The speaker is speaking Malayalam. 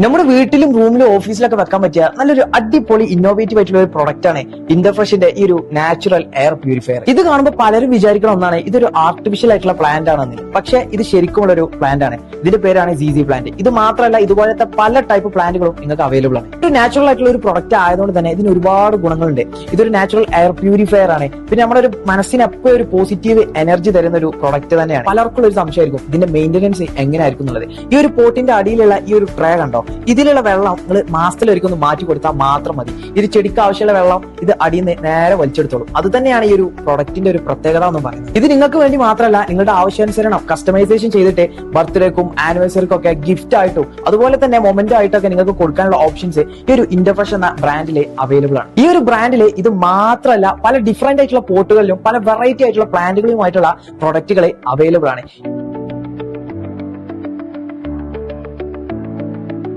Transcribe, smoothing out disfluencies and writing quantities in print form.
നമ്മുടെ വീട്ടിലും റൂമിലും ഓഫീസിലൊക്കെ വെക്കാൻ പറ്റിയ നല്ലൊരു അടിപൊളി ഇന്നോവേറ്റീവ് ആയിട്ടുള്ള ഒരു പ്രൊഡക്റ്റ് ആണ് ഇന്റർഫ്രഷിന്റെ ഈ ഒരു നാച്ചുറൽ എയർ പ്യൂരിഫയർ. ഇത് കാണുമ്പോൾ പലരും വിചാരിക്കുന്ന ഒന്നാണ് ഇതൊരു ആർട്ടിഫിഷ്യൽ ആയിട്ടുള്ള പ്ലാന്റ് ആണെന്ന്. പക്ഷേ ഇത് ശരിക്കുമുള്ള ഒരു പ്ലാന്റ് ആണ്. ഇതിന്റെ പേരാണ് ZZ പ്ലാന്റ്. ഇത് മാത്രമല്ല, ഇതുപോലത്തെ പല ടൈപ്പ് പ്ലാന്റുകളും നിങ്ങൾക്ക് അവൈലബിൾ ആണ്. ഒരു നാച്ചുറൽ ആയിട്ടുള്ള ഒരു പ്രൊഡക്റ്റ് ആയതുകൊണ്ട് തന്നെ ഇതിന് ഒരുപാട് ഗുണങ്ങളുണ്ട്. ഇതൊരു നാച്ചുറൽ എയർ പ്യൂരിഫയർ ആണ്. പിന്നെ നമ്മുടെ ഒരു മനസ്സിന് എപ്പോഴും ഒരു പോസിറ്റീവ് എനർജി തരുന്ന ഒരു പ്രൊഡക്റ്റ് തന്നെയാണ്. പലർക്കും ഒരു സംശയമായിരിക്കും ഇതിന്റെ മെയിന്റനൻസ് എങ്ങനെയായിരിക്കും എന്നുള്ളത്. ഈ ഒരു പോട്ടിന്റെ അടിയിലുള്ള ഈ ഒരു ട്രേ കണ്ടോ, ഇതിലുള്ള വെള്ളം നിങ്ങൾ മാസത്തിലൊരിക്കൽ ഒന്ന് മാറ്റി കൊടുത്താൽ മാത്രം മതി. ഇത് ചെടിക്ക് ആവശ്യമുള്ള വെള്ളം ഇത് അടിയിൽ നിന്ന് നേരെ വലിച്ചെടുത്തോളും. അത് തന്നെയാണ് ഈ ഒരു പ്രൊഡക്റ്റിന്റെ ഒരു പ്രത്യേകത എന്ന് പറയുന്നത്. ഇത് നിങ്ങൾക്ക് വേണ്ടി മാത്രമല്ല, നിങ്ങളുടെ ആവശ്യാനുസരണം കസ്റ്റമൈസേഷൻ ചെയ്തിട്ട് ബർത്ത്ഡേക്കും ആനിവേഴ്സറിക്കും ഒക്കെ ഗിഫ്റ്റ് ആയിട്ടും അതുപോലെ തന്നെ മൊമെന്റ് ആയിട്ടൊക്കെ നിങ്ങൾക്ക് കൊടുക്കാനുള്ള ഓപ്ഷൻസ് ഈ ഒരു ഇന്റർഫ്രഷ് എന്ന ബ്രാൻഡിൽ അവൈലബിൾ ആണ്. ഈ ഒരു ബ്രാൻഡിൽ ഇത് മാത്രമല്ല, പല ഡിഫറെന്റ് ആയിട്ടുള്ള പോട്ടുകളിലും പല വെറൈറ്റി ആയിട്ടുള്ള പ്ലാന്റുകളുമായിട്ടുള്ള പ്രൊഡക്റ്റുകൾ അവൈലബിൾ ആണ്.